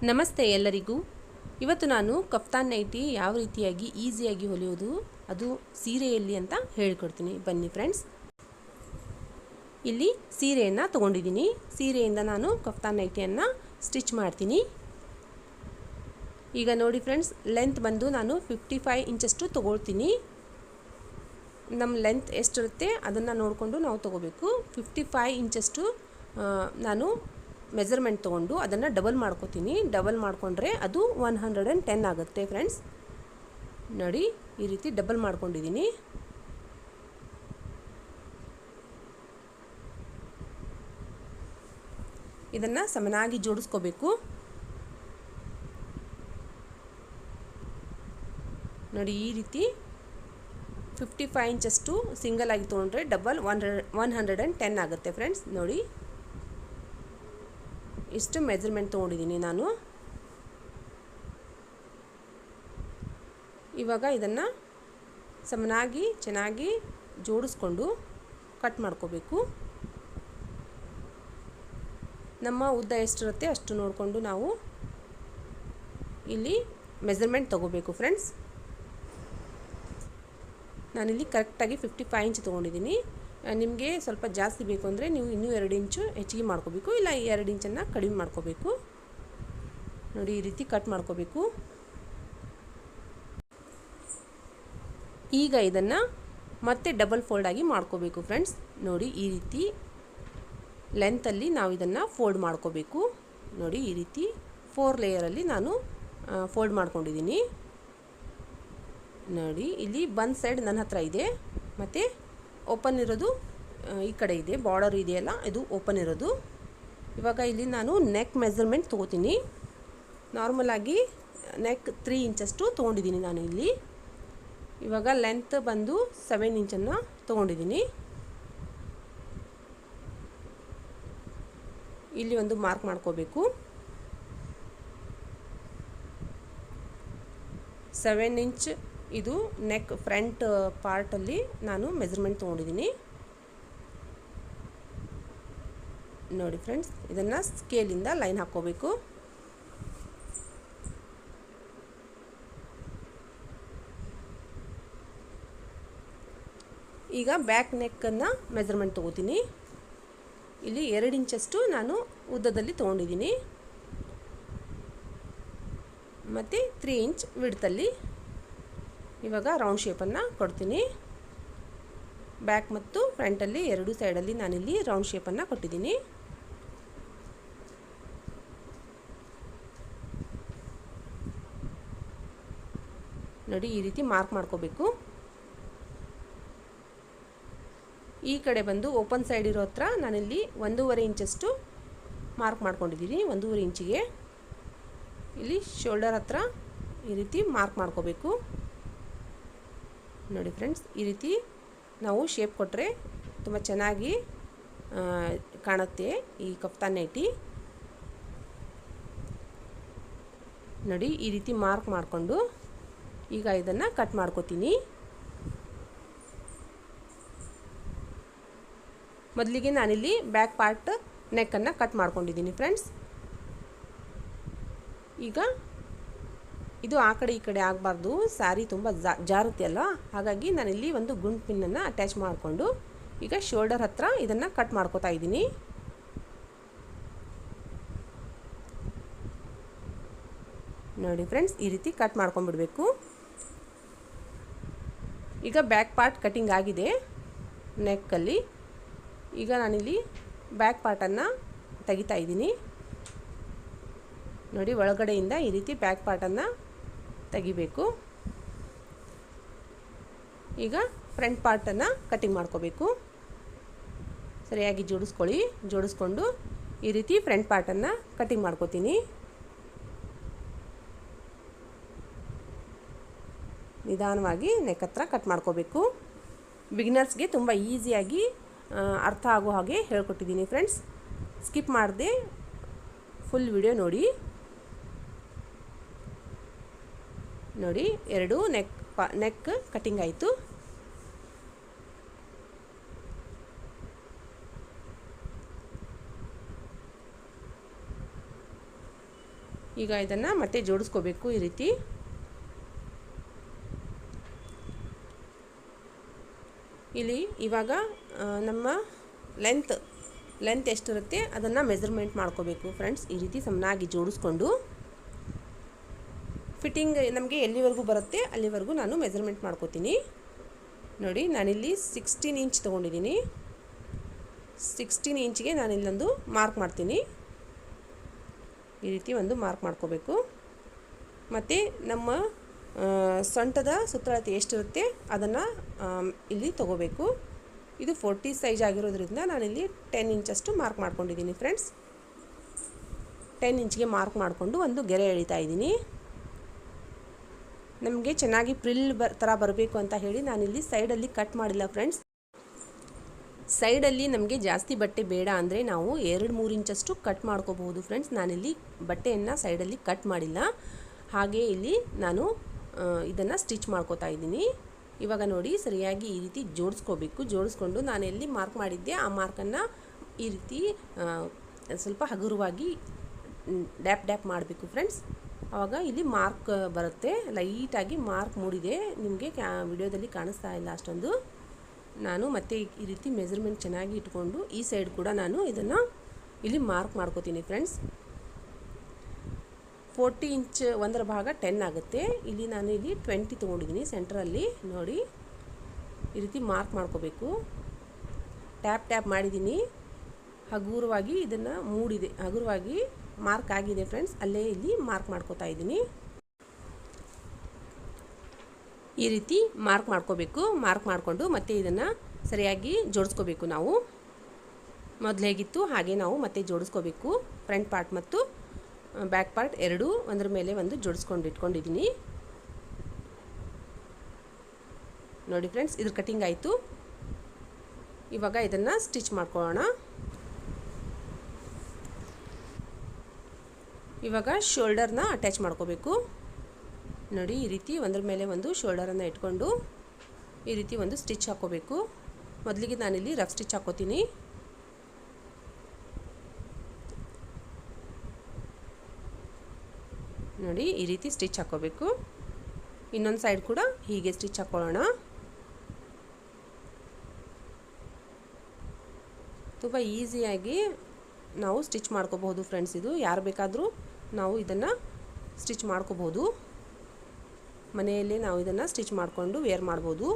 ನಮಸ್ತೆ ಎಲ್ಲರಿಗೂ. ಇವತ್ತು ನಾನು ಕಫ್ತಾನ್ ನೈಟಿ ಯಾವ ರೀತಿಯಾಗಿ ಈಸಿಯಾಗಿ ಹೊಲಿಯೋದು ಅದು ಸೀರೆಯಲ್ಲಿ ಅಂತ ಹೇಳಿಕೊಡ್ತೀನಿ. ಬನ್ನಿ ಫ್ರೆಂಡ್ಸ್. ಇಲ್ಲಿ ಸೀರೆಯನ್ನು ತೊಗೊಂಡಿದ್ದೀನಿ. ಸೀರೆಯಿಂದ ನಾನು ಕಫ್ತಾನ್ ನೈಟಿಯನ್ನು ಸ್ಟಿಚ್ ಮಾಡ್ತೀನಿ. ಈಗ ನೋಡಿ ಫ್ರೆಂಡ್ಸ್, ಲೆಂತ್ ಬಂದು ನಾನು 55 ಇಂಚಷ್ಟು ತೊಗೊಳ್ತೀನಿ. ನಮ್ಮ ಲೆಂತ್ ಎಷ್ಟಿರುತ್ತೆ ಅದನ್ನು ನೋಡಿಕೊಂಡು ನಾವು ತೊಗೋಬೇಕು. 55 ಇಂಚಷ್ಟು ನಾನು ಮೆಜರ್ಮೆಂಟ್ ತೊಗೊಂಡು ಅದನ್ನು ಡಬಲ್ ಮಾಡ್ಕೋತೀನಿ. ಡಬಲ್ ಮಾಡಿಕೊಂಡ್ರೆ ಅದು 110 ಆಗುತ್ತೆ ಫ್ರೆಂಡ್ಸ್. ನೋಡಿ, ಈ ರೀತಿ ಡಬಲ್ ಮಾಡ್ಕೊಂಡಿದ್ದೀನಿ. ಇದನ್ನು ಸಮನಾಗಿ ಜೋಡಿಸ್ಕೋಬೇಕು. ನೋಡಿ, ಈ ರೀತಿ 55 ಇಂಚಷ್ಟು ಸಿಂಗಲ್ ಆಗಿ ತೊಗೊಂಡ್ರೆ ಡಬಲ್ 110 ಆಗುತ್ತೆ ಫ್ರೆಂಡ್ಸ್. ನೋಡಿ, ಇಷ್ಟು ಮೆಜರ್ಮೆಂಟ್ ತೊಗೊಂಡಿದ್ದೀನಿ ನಾನು. ಇವಾಗ ಇದನ್ನು ಸಮನಾಗಿ ಚೆನ್ನಾಗಿ ಜೋಡಿಸ್ಕೊಂಡು ಕಟ್ ಮಾಡ್ಕೋಬೇಕು. ನಮ್ಮ ಉದ್ದ ಎಷ್ಟಿರುತ್ತೆ ಅಷ್ಟು ನೋಡಿಕೊಂಡು ನಾವು ಇಲ್ಲಿ ಮೆಜರ್ಮೆಂಟ್ ತೊಗೋಬೇಕು ಫ್ರೆಂಡ್ಸ್. ನಾನಿಲ್ಲಿ ಕರೆಕ್ಟಾಗಿ 55 ಇಂಚ್ ತೊಗೊಂಡಿದ್ದೀನಿ. ನಿಮಗೆ ಸ್ವಲ್ಪ ಜಾಸ್ತಿ ಬೇಕು ಅಂದರೆ ನೀವು ಇನ್ನೂ 2 ಇಂಚು ಹೆಚ್ಚಿಗೆ ಮಾಡ್ಕೋಬೇಕು, ಇಲ್ಲ 2 ಇಂಚನ್ನು ಕಡಿಮೆ ಮಾಡ್ಕೋಬೇಕು. ನೋಡಿ, ಈ ರೀತಿ ಕಟ್ ಮಾಡ್ಕೋಬೇಕು. ಈಗ ಇದನ್ನು ಮತ್ತೆ ಡಬಲ್ ಫೋಲ್ಡಾಗಿ ಮಾಡ್ಕೋಬೇಕು ಫ್ರೆಂಡ್ಸ್. ನೋಡಿ, ಈ ರೀತಿ ಲೆಂತಲ್ಲಿ ನಾವು ಇದನ್ನು ಫೋಲ್ಡ್ ಮಾಡ್ಕೋಬೇಕು. ನೋಡಿ, ಈ ರೀತಿ 4 ಲೇಯರಲ್ಲಿ ನಾನು ಫೋಲ್ಡ್ ಮಾಡ್ಕೊಂಡಿದ್ದೀನಿ. ನೋಡಿ, ಇಲ್ಲಿ ಒಂದು ಸೈಡ್ ನನ್ನ ಹತ್ರ ಇದೆ, ಮತ್ತು ಓಪನ್ ಇರೋದು ಈ ಕಡೆ ಇದೆ. ಬಾರ್ಡರ್ ಇದೆಯಲ್ಲ, ಇದು ಓಪನ್ ಇರೋದು. ಇವಾಗ ಇಲ್ಲಿ ನಾನು ನೆಕ್ ಮೆಜರ್ಮೆಂಟ್ ತೊಗೋತೀನಿ. ನಾರ್ಮಲಾಗಿ ನೆಕ್ 3 ಇಂಚಷ್ಟು ತೊಗೊಂಡಿದ್ದೀನಿ ನಾನು ಇಲ್ಲಿ. ಇವಾಗ ಲೆಂತ್ ಬಂದು 7 ಇಂಚನ್ನು ತೊಗೊಂಡಿದ್ದೀನಿ. ಇಲ್ಲಿ ಒಂದು ಮಾರ್ಕ್ ಮಾಡ್ಕೋಬೇಕು. 7 ಇಂಚ್ ಇದು ನೆಕ್ ಫ್ರಂಟ್ ಪಾರ್ಟಲ್ಲಿ ನಾನು ಮೆಜರ್ಮೆಂಟ್ ತೊಗೊಂಡಿದ್ದೀನಿ. ನೋಡಿ ಫ್ರೆಂಡ್ಸ್, ಇದನ್ನು ಸ್ಕೇಲಿಂದ ಲೈನ್ ಹಾಕ್ಕೋಬೇಕು. ಈಗ ಬ್ಯಾಕ್ ನೆಕ್ಕನ್ನು ಮೆಜರ್ಮೆಂಟ್ ತೊಗೋತೀನಿ. ಇಲ್ಲಿ 2 ಇಂಚಷ್ಟು ನಾನು ಉದ್ದದಲ್ಲಿ ತೊಗೊಂಡಿದ್ದೀನಿ, ಮತ್ತು 3 ಇಂಚ್ ವಿಡ್ತಲ್ಲಿ. ಇವಾಗ ರೌಂಡ್ ಶೇಪನ್ನು ಕೊಡ್ತೀನಿ. ಬ್ಯಾಕ್ ಮತ್ತು ಫ್ರಂಟಲ್ಲಿ 2 ಸೈಡಲ್ಲಿ ನಾನಿಲ್ಲಿ ರೌಂಡ್ ಶೇಪನ್ನು ಕೊಟ್ಟಿದ್ದೀನಿ. ನೋಡಿ, ಈ ರೀತಿ ಮಾರ್ಕ್ ಮಾಡ್ಕೋಬೇಕು. ಈ ಕಡೆ ಬಂದು ಓಪನ್ ಸೈಡ್ ಇರೋ ಹತ್ರ ನಾನಿಲ್ಲಿ 1.5 ಇಂಚಷ್ಟು ಮಾರ್ಕ್ ಮಾಡ್ಕೊಂಡಿದ್ದೀನಿ. 1.5 ಇಂಚಿಗೆ ಇಲ್ಲಿ ಶೋಲ್ಡರ್ ಹತ್ರ ಈ ರೀತಿ ಮಾರ್ಕ್ ಮಾಡ್ಕೋಬೇಕು. ನೋಡಿ ಫ್ರೆಂಡ್ಸ್, ಈ ರೀತಿ ನಾವು ಶೇಪ್ ಕೊಟ್ಟರೆ ತುಂಬ ಚೆನ್ನಾಗಿ ಕಾಣುತ್ತೆ ಈ ಕಫ್ತಾನ್ ನೈಟಿ. ನೋಡಿ, ಈ ರೀತಿ ಮಾರ್ಕ್ ಮಾಡಿಕೊಂಡು ಈಗ ಇದನ್ನು ಕಟ್ ಮಾಡ್ಕೋತೀನಿ. ಮೊದಲಿಗೆ ನಾನಿಲ್ಲಿ ಬ್ಯಾಕ್ ಪಾರ್ಟ್ ನೆಕ್ಕನ್ನು ಕಟ್ ಮಾಡ್ಕೊಂಡಿದ್ದೀನಿ ಫ್ರೆಂಡ್ಸ್. ಈಗ ಇದು ಆ ಕಡೆ ಈ ಕಡೆ ಆಗಬಾರ್ದು, ಸ್ಯಾರಿ ತುಂಬ ಜಾರುತ್ತೆ ಅಲ್ಲ, ಹಾಗಾಗಿ ನಾನಿಲ್ಲಿ ಒಂದು ಗುಂಡು ಪಿನ್ನನ್ನು ಅಟ್ಯಾಚ್ ಮಾಡಿಕೊಂಡು ಈಗ ಶೋಲ್ಡರ್ ಹತ್ರ ಇದನ್ನು ಕಟ್ ಮಾಡ್ಕೋತಾ ಇದ್ದೀನಿ. ನೋಡಿ ಫ್ರೆಂಡ್ಸ್, ಈ ರೀತಿ ಕಟ್ ಮಾಡ್ಕೊಂಡ್ಬಿಡಬೇಕು. ಈಗ ಬ್ಯಾಕ್ ಪಾರ್ಟ್ ಕಟಿಂಗ್ ಆಗಿದೆ ನೆಕ್ಕಲ್ಲಿ. ಈಗ ನಾನಿಲ್ಲಿ ಬ್ಯಾಕ್ ಪಾರ್ಟನ್ನು ತೆಗಿತಾ ಇದ್ದೀನಿ. ನೋಡಿ, ಒಳಗಡೆಯಿಂದ ಈ ರೀತಿ ಬ್ಯಾಕ್ ಪಾರ್ಟನ್ನು ತೆಗಿಬೇಕು. ಈಗ ಫ್ರಂಟ್ ಪಾರ್ಟನ್ನು ಕಟಿಂಗ್ ಮಾಡ್ಕೋಬೇಕು. ಸರಿಯಾಗಿ ಜೋಡಿಸ್ಕೊಳ್ಳಿ. ಜೋಡಿಸ್ಕೊಂಡು ಈ ರೀತಿ ಫ್ರಂಟ್ ಪಾರ್ಟನ್ನು ಕಟಿಂಗ್ ಮಾಡ್ಕೋತೀನಿ. ನಿಧಾನವಾಗಿ ನೆಕ್ ಹತ್ರ ಕಟ್ ಮಾಡ್ಕೋಬೇಕು. ಬಿಗಿನರ್ಸ್ಗೆ ತುಂಬ ಈಸಿಯಾಗಿ ಅರ್ಥ ಆಗೋ ಹಾಗೆ ಹೇಳ್ಕೊಟ್ಟಿದ್ದೀನಿ ಫ್ರೆಂಡ್ಸ್. ಸ್ಕಿಪ್ ಮಾಡದೆ ಫುಲ್ ವಿಡಿಯೋ ನೋಡಿ. ನೋಡಿ, 2 ನೆಕ್ ಕಟಿಂಗ್ ಆಯಿತು. ಈಗ ಇದನ್ನು ಮತ್ತೆ ಜೋಡಿಸ್ಕೋಬೇಕು ಈ ರೀತಿ. ಇಲ್ಲಿ ಇವಾಗ ನಮ್ಮ ಲೆಂತ್ ಎಷ್ಟಿರುತ್ತೆ ಅದನ್ನು ಮೆಜರ್ಮೆಂಟ್ ಮಾಡ್ಕೋಬೇಕು ಫ್ರೆಂಡ್ಸ್. ಈ ರೀತಿ ಸಮನಾಗಿ ಜೋಡಿಸ್ಕೊಂಡು ಫಿಟ್ಟಿಂಗ್ ನಮಗೆ ಎಲ್ಲಿವರೆಗೂ ಬರುತ್ತೆ ಅಲ್ಲಿವರೆಗೂ ನಾನು ಮೆಜರ್ಮೆಂಟ್ ಮಾಡ್ಕೋತೀನಿ. ನೋಡಿ ನಾನಿಲ್ಲಿ 16 ಇಂಚ್ ತೊಗೊಂಡಿದ್ದೀನಿ. 16 ಇಂಚಿಗೆ ನಾನು ಇಲ್ಲೊಂದು ಮಾರ್ಕ್ ಮಾಡ್ತೀನಿ. ಈ ರೀತಿ ಒಂದು ಮಾರ್ಕ್ ಮಾಡ್ಕೋಬೇಕು. ಮತ್ತು ನಮ್ಮ ಸೊಂಟದ ಸುತ್ತಳತೆ ಎಷ್ಟಿರುತ್ತೆ ಅದನ್ನು ಇಲ್ಲಿ ತೊಗೋಬೇಕು. ಇದು 40 ಸೈಜ್ ಆಗಿರೋದ್ರಿಂದ ನಾನಿಲ್ಲಿ 10 ಇಂಚಷ್ಟು ಮಾರ್ಕ್ ಮಾಡ್ಕೊಂಡಿದ್ದೀನಿ ಫ್ರೆಂಡ್ಸ್. 10 ಇಂಚಿಗೆ ಮಾರ್ಕ್ ಮಾಡಿಕೊಂಡು ಒಂದು ಗೆರೆ ಎಳಿತಾ ಇದ್ದೀನಿ. ನಮಗೆ ಚೆನ್ನಾಗಿ ಪ್ರಿಲ್ ಥರ ಬರಬೇಕು ಅಂತ ಹೇಳಿ ನಾನಿಲ್ಲಿ ಸೈಡಲ್ಲಿ ಕಟ್ ಮಾಡಿಲ್ಲ ಫ್ರೆಂಡ್ಸ್. ಸೈಡಲ್ಲಿ ನಮಗೆ ಜಾಸ್ತಿ ಬಟ್ಟೆ ಬೇಡ ಅಂದರೆ ನಾವು 2-3 ಇಂಚಷ್ಟು ಕಟ್ ಮಾಡ್ಕೋಬಹುದು ಫ್ರೆಂಡ್ಸ್. ನಾನಿಲ್ಲಿ ಬಟ್ಟೆಯನ್ನು ಸೈಡಲ್ಲಿ ಕಟ್ ಮಾಡಿಲ್ಲ. ಹಾಗೆ ಇಲ್ಲಿ ನಾನು ಇದನ್ನು ಸ್ಟಿಚ್ ಮಾಡ್ಕೋತಾ ಇದ್ದೀನಿ. ಇವಾಗ ನೋಡಿ ಸರಿಯಾಗಿ ಈ ರೀತಿ ಜೋಡಿಸ್ಕೋಬೇಕು. ಜೋಡಿಸ್ಕೊಂಡು ನಾನು ಎಲ್ಲಿ ಮಾರ್ಕ್ ಮಾಡಿದ್ದೆ ಆ ಮಾರ್ಕನ್ನು ಈ ರೀತಿ ಸ್ವಲ್ಪ ಹಗುರವಾಗಿ ಡ್ಯಾಪ್ ಮಾಡಬೇಕು ಫ್ರೆಂಡ್ಸ್. ಆವಾಗ ಇಲ್ಲಿ ಮಾರ್ಕ್ ಬರುತ್ತೆ. ಲೈಟಾಗಿ ಮಾರ್ಕ್ ಮೂಡಿದೆ, ನಿಮಗೆ ವಿಡಿಯೋದಲ್ಲಿ ಕಾಣಿಸ್ತಾ ಇಲ್ಲ ಅಷ್ಟೊಂದು. ನಾನು ಮತ್ತೆ ಈ ರೀತಿ ಮೆಜರ್ಮೆಂಟ್ ಚೆನ್ನಾಗಿ ಇಟ್ಕೊಂಡು ಈ ಸೈಡ್ ಕೂಡ ನಾನು ಇದನ್ನು ಇಲ್ಲಿ ಮಾರ್ಕ್ ಮಾಡ್ಕೋತೀನಿ ಫ್ರೆಂಡ್ಸ್. 40 ಇಂಚ್ ಒಂದರ ಭಾಗ 10 ಆಗುತ್ತೆ. ಇಲ್ಲಿ ನಾನು ಇಲ್ಲಿ 20 ತೊಗೊಂಡಿದ್ದೀನಿ ಸೆಂಟ್ರಲ್ಲಿ. ನೋಡಿ ಈ ರೀತಿ ಮಾರ್ಕ್ ಮಾಡ್ಕೋಬೇಕು. ಟ್ಯಾಪ್ ಮಾಡಿದ್ದೀನಿ. ಹಗುರವಾಗಿ ಇದನ್ನು ಮೂಡಿದೆ, ಹಗುರವಾಗಿ ಮಾರ್ಕ್ ಆಗಿದೆ ಫ್ರೆಂಡ್ಸ್. ಅಲ್ಲೇ ಇಲ್ಲಿ ಮಾರ್ಕ್ ಮಾಡ್ಕೋತಾ ಇದ್ದೀನಿ. ಈ ರೀತಿ ಮಾರ್ಕ್ ಮಾಡ್ಕೋಬೇಕು. ಮಾರ್ಕ್ ಮಾಡಿಕೊಂಡು ಮತ್ತೆ ಇದನ್ನು ಸರಿಯಾಗಿ ಜೋಡಿಸ್ಕೋಬೇಕು. ನಾವು ಮೊದಲು ಹೇಗಿತ್ತು ಹಾಗೆ ನಾವು ಮತ್ತೆ ಜೋಡಿಸ್ಕೋಬೇಕು. ಫ್ರಂಟ್ ಪಾರ್ಟ್ ಮತ್ತು ಬ್ಯಾಕ್ ಪಾರ್ಟ್ ಎರಡೂ ಒಂದರ ಮೇಲೆ ಒಂದು ಜೋಡಿಸ್ಕೊಂಡು ಇಟ್ಕೊಂಡಿದ್ದೀನಿ. ನೋಡಿ ಫ್ರೆಂಡ್ಸ್, ಇದ್ರ ಕಟಿಂಗ್ ಆಯಿತು. ಇವಾಗ ಇದನ್ನು ಸ್ಟಿಚ್ ಮಾಡ್ಕೊಳ್ಳೋಣ. ಇವಾಗ ಶೋಲ್ಡರ್ನ ಅಟ್ಯಾಚ್ ಮಾಡ್ಕೋಬೇಕು. ನೋಡಿ ಈ ರೀತಿ ಒಂದರ ಮೇಲೆ ಒಂದು ಶೋಲ್ಡರನ್ನು ಇಟ್ಕೊಂಡು ಈ ರೀತಿ ಒಂದು ಸ್ಟಿಚ್ ಹಾಕ್ಕೋಬೇಕು. ಮೊದಲಿಗೆ ನಾನಿಲ್ಲಿ ರಫ್ ಸ್ಟಿಚ್ ಹಾಕ್ಕೋತೀನಿ. ನೋಡಿ ಈ ರೀತಿ ಸ್ಟಿಚ್ ಹಾಕ್ಕೋಬೇಕು. ಇನ್ನೊಂದು ಸೈಡ್ ಕೂಡ ಹೀಗೆ ಸ್ಟಿಚ್ ಹಾಕ್ಕೊಳ್ಳೋಣ. ತುಂಬ ಈಸಿಯಾಗಿ ನಾವು ಸ್ಟಿಚ್ ಮಾಡ್ಕೋಬಹುದು ಫ್ರೆಂಡ್ಸ್. ಇದು ಯಾರು ಬೇಕಾದರೂ ನಾವು ಇದನ್ನು ಸ್ಟಿಚ್ ಮಾಡ್ಕೋಬಹುದು. ಮನೆಯಲ್ಲೇ ನಾವು ಇದನ್ನು ಸ್ಟಿಚ್ ಮಾಡಿಕೊಂಡು ವೇರ್ ಮಾಡ್ಬೋದು.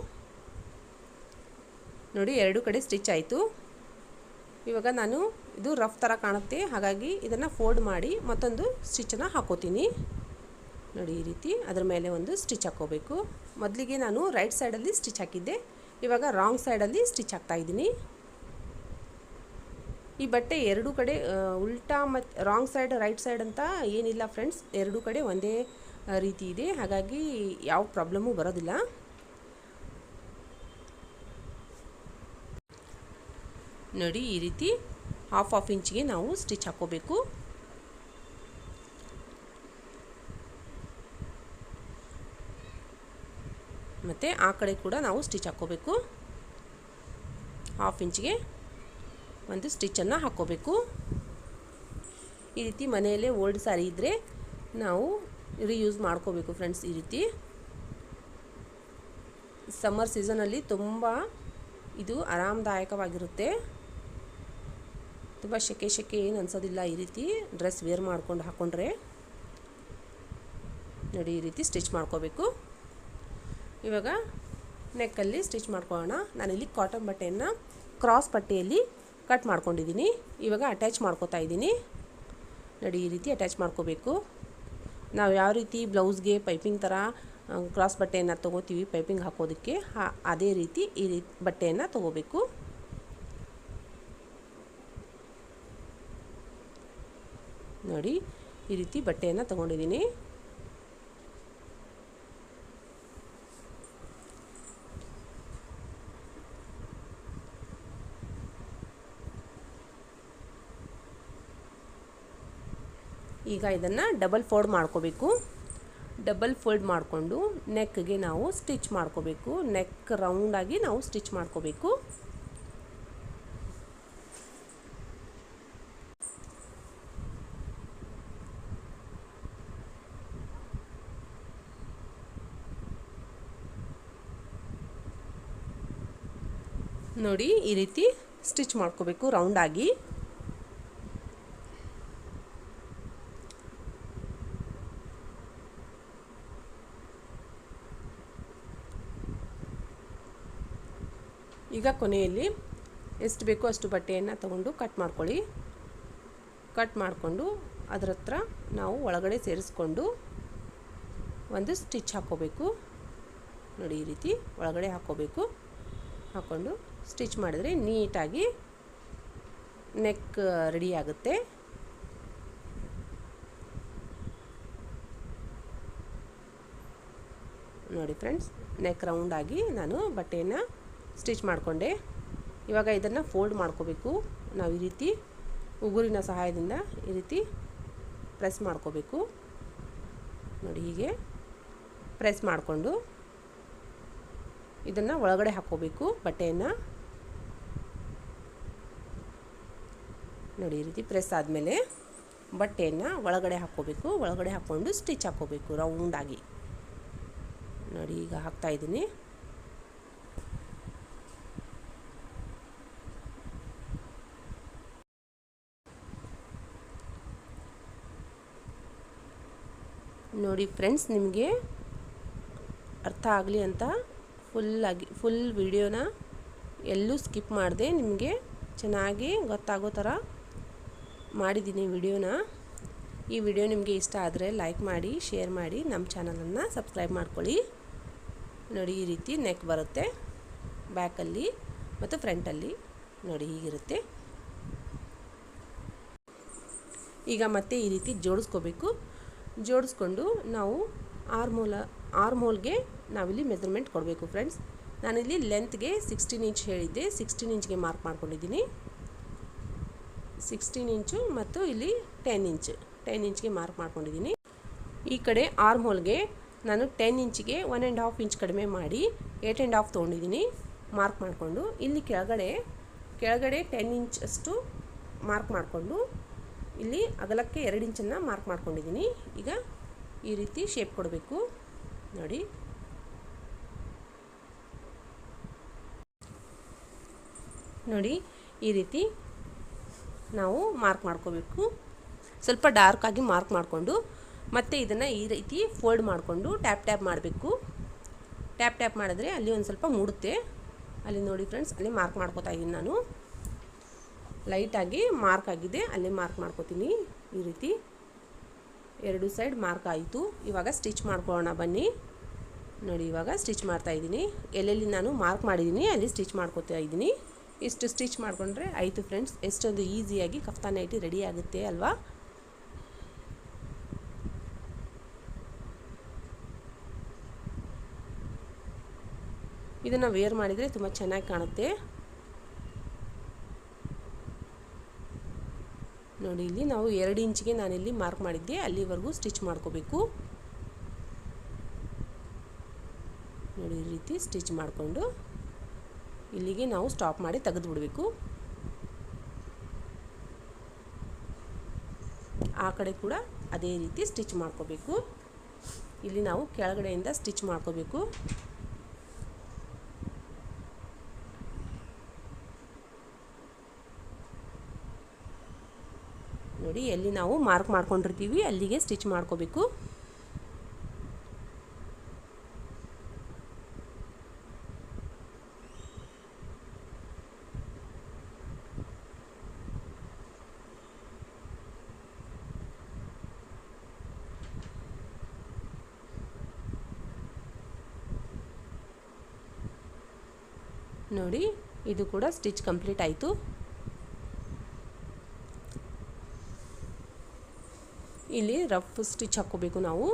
ನೋಡಿ ಎರಡು ಕಡೆ ಸ್ಟಿಚ್ ಆಯಿತು. ಇವಾಗ ನಾನು ಇದು ರಫ್ ಥರ ಕಾಣುತ್ತೆ, ಹಾಗಾಗಿ ಇದನ್ನು ಫೋಲ್ಡ್ ಮಾಡಿ ಮತ್ತೊಂದು ಸ್ಟಿಚ್ಚನ್ನು ಹಾಕೋತೀನಿ. ನೋಡಿ ಈ ರೀತಿ ಅದರ ಮೇಲೆ ಒಂದು ಸ್ಟಿಚ್ ಹಾಕ್ಕೋಬೇಕು. ಮೊದಲಿಗೆ ನಾನು ರೈಟ್ ಸೈಡಲ್ಲಿ ಸ್ಟಿಚ್ ಹಾಕಿದ್ದೆ, ಇವಾಗ ರಾಂಗ್ ಸೈಡಲ್ಲಿ ಸ್ಟಿಚ್ ಹಾಕ್ತಾಯಿದ್ದೀನಿ. ಈ ಬಟ್ಟೆ ಎರಡೂ ಕಡೆ ಉಲ್ಟಾ ಮತ್ತು ರಾಂಗ್ ಸೈಡ್ ರೈಟ್ ಸೈಡ್ ಅಂತ ಏನಿಲ್ಲ ಫ್ರೆಂಡ್ಸ್. ಎರಡೂ ಕಡೆ ಒಂದೇ ರೀತಿ ಇದೆ, ಹಾಗಾಗಿ ಯಾವ ಪ್ರಾಬ್ಲಮ್ಮು ಬರೋದಿಲ್ಲ. ನೋಡಿ ಈ ರೀತಿ ಹಾಫ್ ಇಂಚಿಗೆ ನಾವು ಸ್ಟಿಚ್ ಹಾಕ್ಕೋಬೇಕು. ಮತ್ತು ಆ ಕಡೆ ಕೂಡ ನಾವು ಸ್ಟಿಚ್ ಹಾಕ್ಕೋಬೇಕು. ಹಾಫ್ ಇಂಚಿಗೆ ಒಂದು ಸ್ಟಿಚ್ಚನ್ನು ಹಾಕ್ಕೋಬೇಕು. ಈ ರೀತಿ ಮನೆಯಲ್ಲೇ ಓಲ್ಡ್ ಸಾರಿ ಇದ್ದರೆ ನಾವು ರೀಯೂಸ್ ಮಾಡ್ಕೋಬೇಕು ಫ್ರೆಂಡ್ಸ್. ಈ ರೀತಿ ಸಮ್ಮರ್ ಸೀಸನಲ್ಲಿ ತುಂಬ ಇದು ಆರಾಮದಾಯಕವಾಗಿರುತ್ತೆ. ತುಂಬ ಶೆಕೆ ಏನು ಅನ್ಸೋದಿಲ್ಲ ಈ ರೀತಿ ಡ್ರೆಸ್ ವೇರ್ ಮಾಡ್ಕೊಂಡು ಹಾಕ್ಕೊಂಡ್ರೆ. ನೋಡಿ ಈ ರೀತಿ ಸ್ಟಿಚ್ ಮಾಡ್ಕೋಬೇಕು. ಇವಾಗ ನೆಕ್ಕಲ್ಲಿ ಸ್ಟಿಚ್ ಮಾಡ್ಕೊಳ್ಳೋಣ. ನಾನಿಲ್ಲಿ ಕಾಟನ್ ಬಟ್ಟೆಯನ್ನು ಕ್ರಾಸ್ ಪಟ್ಟಿಯಲ್ಲಿ ಕಟ್ ಮಾಡ್ಕೊಂಡಿದ್ದೀನಿ. ಇವಾಗ ಅಟ್ಯಾಚ್ ಮಾಡ್ಕೋತಾ ಇದ್ದೀನಿ. ನೋಡಿ ಈ ರೀತಿ ಅಟ್ಯಾಚ್ ಮಾಡ್ಕೋಬೇಕು. ನಾವು ಯಾವ ರೀತಿ ಬ್ಲೌಸ್ಗೆ ಪೈಪಿಂಗ್ ಥರ ಕ್ರಾಸ್ ಬಟ್ಟೆಯನ್ನು ತೊಗೋತೀವಿ ಪೈಪಿಂಗ್ ಹಾಕೋದಕ್ಕೆ, ಅದೇ ರೀತಿ ಈ ಬಟ್ಟೆಯನ್ನು ತೊಗೋಬೇಕು. ನೋಡಿ ಈ ರೀತಿ ಬಟ್ಟೆಯನ್ನು ತೊಗೊಂಡಿದ್ದೀನಿ. ಈಗ ಇದನ್ನು ಡಬಲ್ ಫೋಲ್ಡ್ ಮಾಡ್ಕೋಬೇಕು. ಡಬಲ್ ಫೋಲ್ಡ್ ಮಾಡಿಕೊಂಡು ನೆಕ್ಗೆ ನಾವು ಸ್ಟಿಚ್ ಮಾಡ್ಕೋಬೇಕು. ನೆಕ್ ರೌಂಡಾಗಿ ನಾವು ಸ್ಟಿಚ್ ಮಾಡ್ಕೋಬೇಕು. ನೋಡಿ ಈ ರೀತಿ ಸ್ಟಿಚ್ ಮಾಡ್ಕೋಬೇಕು ರೌಂಡಾಗಿ. ಈಗ ಕೊನೆಯಲ್ಲಿ ಎಷ್ಟು ಬೇಕೋ ಅಷ್ಟು ಬಟ್ಟೆಯನ್ನು ತಗೊಂಡು ಕಟ್ ಮಾಡ್ಕೊಳ್ಳಿ. ಕಟ್ ಮಾಡಿಕೊಂಡು ಅದರ ಹತ್ರ ನಾವು ಒಳಗಡೆ ಸೇರಿಸ್ಕೊಂಡು ಒಂದು ಸ್ಟಿಚ್ ಹಾಕ್ಕೋಬೇಕು. ನೋಡಿ ಈ ರೀತಿ ಒಳಗಡೆ ಹಾಕ್ಕೋಬೇಕು. ಹಾಕ್ಕೊಂಡು ಸ್ಟಿಚ್ ಮಾಡಿದರೆ ನೀಟಾಗಿ ನೆಕ್ ರೆಡಿ ಆಗುತ್ತೆ. ನೋಡಿ ಫ್ರೆಂಡ್ಸ್, ನೆಕ್ ರೌಂಡಾಗಿ ನಾನು ಬಟ್ಟೆಯನ್ನು ಸ್ಟಿಚ್ ಮಾಡಿಕೊಂಡೆ. ಇವಾಗ ಇದನ್ನು ಫೋಲ್ಡ್ ಮಾಡ್ಕೋಬೇಕು. ನಾವು ಈ ರೀತಿ ಉಗುರಿನ ಸಹಾಯದಿಂದ ಈ ರೀತಿ ಪ್ರೆಸ್ ಮಾಡ್ಕೋಬೇಕು. ನೋಡಿ ಹೀಗೆ ಪ್ರೆಸ್ ಮಾಡಿಕೊಂಡು ಇದನ್ನು ಒಳಗಡೆ ಹಾಕ್ಕೋಬೇಕು ಬಟ್ಟೆಯನ್ನು. ನೋಡಿ ಈ ರೀತಿ ಪ್ರೆಸ್ ಆದಮೇಲೆ ಬಟ್ಟೆಯನ್ನು ಒಳಗಡೆ ಹಾಕ್ಕೋಬೇಕು. ಒಳಗಡೆ ಹಾಕ್ಕೊಂಡು ಸ್ಟಿಚ್ ಹಾಕ್ಕೋಬೇಕು ರೌಂಡಾಗಿ. ನೋಡಿ ಈಗ ಹಾಕ್ತಾಯಿದ್ದೀನಿ. ನೋಡಿ ಫ್ರೆಂಡ್ಸ್, ನಿಮಗೆ ಅರ್ಥ ಆಗಲಿ ಅಂತ ಫುಲ್ ವಿಡಿಯೋನ ಎಲ್ಲೂ ಸ್ಕಿಪ್ ಮಾಡದೆ ನಿಮಗೆ ಚೆನ್ನಾಗಿ ಗೊತ್ತಾಗೋ ಥರ ಮಾಡಿದ್ದೀನಿ ವಿಡಿಯೋನ. ಈ ವಿಡಿಯೋ ನಿಮಗೆ ಇಷ್ಟ ಆದರೆ ಲೈಕ್ ಮಾಡಿ, ಶೇರ್ ಮಾಡಿ, ನಮ್ಮ ಚಾನಲನ್ನು ಸಬ್ಸ್ಕ್ರೈಬ್ ಮಾಡ್ಕೊಳ್ಳಿ. ನೋಡಿ ಈ ರೀತಿ ನೆಕ್ ಬರುತ್ತೆ ಬ್ಯಾಕಲ್ಲಿ ಮತ್ತು ಫ್ರಂಟಲ್ಲಿ. ನೋಡಿ ಹೀಗಿರುತ್ತೆ. ಈಗ ಮತ್ತೆ ಈ ರೀತಿ ಜೋಡಿಸ್ಕೋಬೇಕು. ಜೋಡಿಸ್ಕೊಂಡು ನಾವು ಆರ್ಮೋಲ್ಗೆ ನಾವಿಲ್ಲಿ ಮೆಜರ್ಮೆಂಟ್ ಕೊಡಬೇಕು ಫ್ರೆಂಡ್ಸ್. ನಾನಿಲ್ಲಿ ಲೆಂತ್ಗೆ 16 ಇಂಚ್ ಹೇಳಿದ್ದೆ, 16 ಇಂಚ್ಗೆ ಮಾರ್ಕ್ ಮಾಡ್ಕೊಂಡಿದ್ದೀನಿ. 16 ಇಂಚು ಮತ್ತು ಇಲ್ಲಿ 10 ಇಂಚ್ಗೆ ಮಾರ್ಕ್ ಮಾಡ್ಕೊಂಡಿದ್ದೀನಿ. ಈ ಕಡೆ ಆರ್ಮೋಲ್ಗೆ ನಾನು 10 ಇಂಚಿಗೆ 1.5 ಇಂಚ್ ಕಡಿಮೆ ಮಾಡಿ 8.5 ತೊಗೊಂಡಿದ್ದೀನಿ ಮಾರ್ಕ್ ಮಾಡಿಕೊಂಡು. ಇಲ್ಲಿ ಕೆಳಗಡೆ 10 ಇಂಚ್ ಅಷ್ಟು ಮಾರ್ಕ್ ಮಾಡಿಕೊಂಡು ಇಲ್ಲಿ ಅಗಲಕ್ಕೆ 2 ಇಂಚನ್ನು ಮಾರ್ಕ್ ಮಾಡ್ಕೊಂಡಿದ್ದೀನಿ. ಈಗ ಈ ರೀತಿ ಶೇಪ್ ಕೊಡಬೇಕು. ನೋಡಿ ನೋಡಿ ಈ ರೀತಿ ನಾವು ಮಾರ್ಕ್ ಮಾಡ್ಕೋಬೇಕು. ಸ್ವಲ್ಪ ಡಾರ್ಕಾಗಿ ಮಾರ್ಕ್ ಮಾಡಿಕೊಂಡು ಮತ್ತೆ ಇದನ್ನು ಈ ರೀತಿ ಫೋಲ್ಡ್ ಮಾಡಿಕೊಂಡು ಟ್ಯಾಪ್ ಮಾಡಬೇಕು. ಟ್ಯಾಪ್ ಮಾಡಿದ್ರೆ ಅಲ್ಲಿ ಒಂದು ಸ್ವಲ್ಪ ಮೂಡುತ್ತೆ. ಅಲ್ಲಿ ನೋಡಿ ಫ್ರೆಂಡ್ಸ್, ಅಲ್ಲಿ ಮಾರ್ಕ್ ಮಾಡ್ಕೋತಾ ಇದ್ದೀನಿ ನಾನು. ಲೈಟಾಗಿ ಮಾರ್ಕ್ ಆಗಿದೆ, ಅಲ್ಲಿ ಮಾರ್ಕ್ ಮಾಡ್ಕೋತೀನಿ. ಈ ರೀತಿ 2 ಸೈಡ್ ಮಾರ್ಕ್ ಆಯಿತು. ಇವಾಗ ಸ್ಟಿಚ್ ಮಾಡ್ಕೊಳ್ಳೋಣ ಬನ್ನಿ. ನೋಡಿ ಇವಾಗ ಸ್ಟಿಚ್ ಮಾಡ್ತಾಯಿದ್ದೀನಿ. ಎಲ್ಲೆಲ್ಲಿ ನಾನು ಮಾರ್ಕ್ ಮಾಡಿದ್ದೀನಿ ಅಲ್ಲಿ ಸ್ಟಿಚ್ ಮಾಡ್ಕೋತಾ ಇದ್ದೀನಿ. ಇಷ್ಟು ಸ್ಟಿಚ್ ಮಾಡಿಕೊಂಡ್ರೆ ಆಯಿತು ಫ್ರೆಂಡ್ಸ್. ಎಷ್ಟೊಂದು ಈಸಿಯಾಗಿ ಕಫ್ತಾನ್ ನೈಟಿ ರೆಡಿ ಆಗುತ್ತೆ ಅಲ್ವಾ. ಇದನ್ನು ವೇರ್ ಮಾಡಿದರೆ ತುಂಬ ಚೆನ್ನಾಗಿ ಕಾಣುತ್ತೆ. ನೋಡಿ ಇಲ್ಲಿ ನಾವು 2 ಇಂಚಿಗೆ ನಾನಿಲ್ಲಿ ಮಾರ್ಕ್ ಮಾಡಿದ್ದೆ, ಅಲ್ಲಿವರೆಗೂ ಸ್ಟಿಚ್ ಮಾಡ್ಕೋಬೇಕು. ನೋಡಿ ಈ ರೀತಿ ಸ್ಟಿಚ್ ಮಾಡಿಕೊಂಡು ಇಲ್ಲಿಗೆ ನಾವು ಸ್ಟಾಪ್ ಮಾಡಿ ತೆಗೆದು ಬಿಡಬೇಕು. ಆ ಕಡೆ ಕೂಡ ಅದೇ ರೀತಿ ಸ್ಟಿಚ್ ಮಾಡ್ಕೋಬೇಕು. ಇಲ್ಲಿ ನಾವು ಕೆಳಗಡೆಯಿಂದ ಸ್ಟಿಚ್ ಮಾಡ್ಕೋಬೇಕು. ನೋಡಿ ಎಲ್ಲಿ ನಾವು ಮಾರ್ಕ್ ಮಾಡ್ಕೊಂಡಿರ್ತೀವಿ ಅಲ್ಲಿಗೆ ಸ್ಟಿಚ್ ಮಾಡ್ಕೋಬೇಕು. ನೋಡಿ ಇದು ಕೂಡ ಸ್ಟಿಚ್ ಕಂಪ್ಲೀಟ್ ಆಯಿತು. ಇಲ್ಲಿ ರಫ್ ಸ್ಟಿಚ್ ಹಾಕ್ಕೋಬೇಕು ನಾವು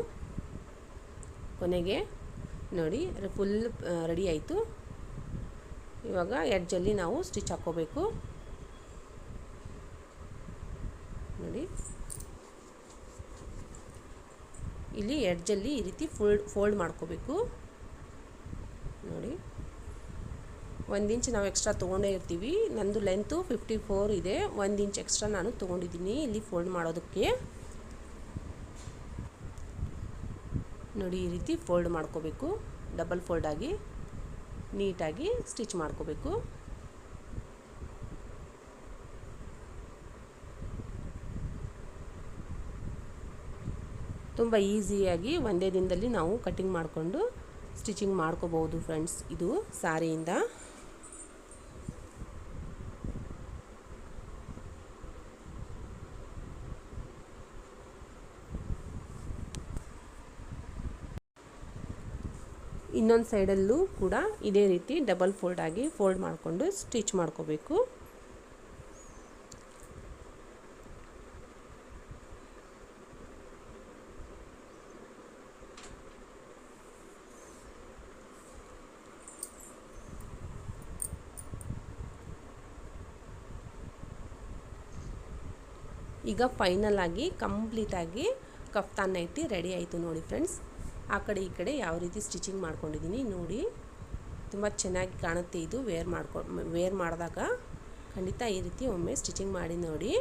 ಕೊನೆಗೆ. ನೋಡಿ ಫುಲ್ ರೆಡಿ ಆಯಿತು. ಇವಾಗ ಎಡ್ಜಲ್ಲಿ ನಾವು ಸ್ಟಿಚ್ ಹಾಕ್ಕೋಬೇಕು. ನೋಡಿ ಇಲ್ಲಿ ಎಡ್ಜಲ್ಲಿ ಈ ರೀತಿ ಫೋಲ್ಡ್ ಮಾಡ್ಕೋಬೇಕು. ನೋಡಿ 1 ಇಂಚ್ ನಾವು ಎಕ್ಸ್ಟ್ರಾ ತೊಗೊಂಡೇ ಇರ್ತೀವಿ. ನಂದು ಲೆಂತು 54 ಇದೆ, 1 ಇಂಚ್ ಎಕ್ಸ್ಟ್ರಾ ನಾನು ತೊಗೊಂಡಿದ್ದೀನಿ ಇಲ್ಲಿ ಫೋಲ್ಡ್ ಮಾಡೋದಕ್ಕೆ. ನೋಡಿ ಈ ರೀತಿ ಫೋಲ್ಡ್ ಮಾಡ್ಕೋಬೇಕು. ಡಬಲ್ ಫೋಲ್ಡಾಗಿ ನೀಟಾಗಿ ಸ್ಟಿಚ್ ಮಾಡ್ಕೋಬೇಕು. ತುಂಬ ಈಸಿಯಾಗಿ ಒಂದೇ ದಿನದಲ್ಲಿ ನಾವು ಕಟ್ಟಿಂಗ್ ಮಾಡಿಕೊಂಡು ಸ್ಟಿಚಿಂಗ್ ಮಾಡ್ಕೋಬಹುದು ಫ್ರೆಂಡ್ಸ್ ಇದು ಸಾರಿಯಿಂದ. ಇನ್ನೊಂದು ಸೈಡಲ್ಲೂ ಕೂಡ ಇದೇ ರೀತಿ ಡಬಲ್ ಫೋಲ್ಡ್ ಮಾಡಿಕೊಂಡು ಸ್ಟಿಚ್ ಮಾಡ್ಕೋಬೇಕು. ಈಗ ಫೈನಲ್ ಆಗಿ ಕಂಪ್ಲೀಟಾಗಿ ಕಫ್ತಾನ್ ನೈಟಿ ರೆಡಿ ಆಯಿತು ನೋಡಿ ಫ್ರೆಂಡ್ಸ್. ಆ ಕಡೆ ಈ ಕಡೆ ಯಾವ ರೀತಿ ಸ್ಟಿಚಿಂಗ್ ಮಾಡ್ಕೊಂಡಿದ್ದೀನಿ ನೋಡಿ, ತುಂಬ ಚೆನ್ನಾಗಿ ಕಾಣುತ್ತೆ. ಇದು ವೇರ್ ಮಾಡಿದಾಗ ಖಂಡಿತ ಈ ರೀತಿ ಒಮ್ಮೆ ಸ್ಟಿಚಿಂಗ್ ಮಾಡಿ ನೋಡಿ,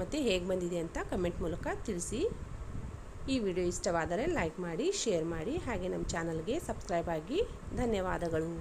ಮತ್ತು ಹೇಗೆ ಬಂದಿದೆ ಅಂತ ಕಮೆಂಟ್ ಮೂಲಕ ತಿಳಿಸಿ. ಈ ವಿಡಿಯೋ ಇಷ್ಟವಾದರೆ ಲೈಕ್ ಮಾಡಿ, ಶೇರ್ ಮಾಡಿ, ಹಾಗೆ ನಮ್ಮ ಚಾನಲ್ಗೆ ಸಬ್ಸ್ಕ್ರೈಬ್ ಆಗಿ. ಧನ್ಯವಾದಗಳು.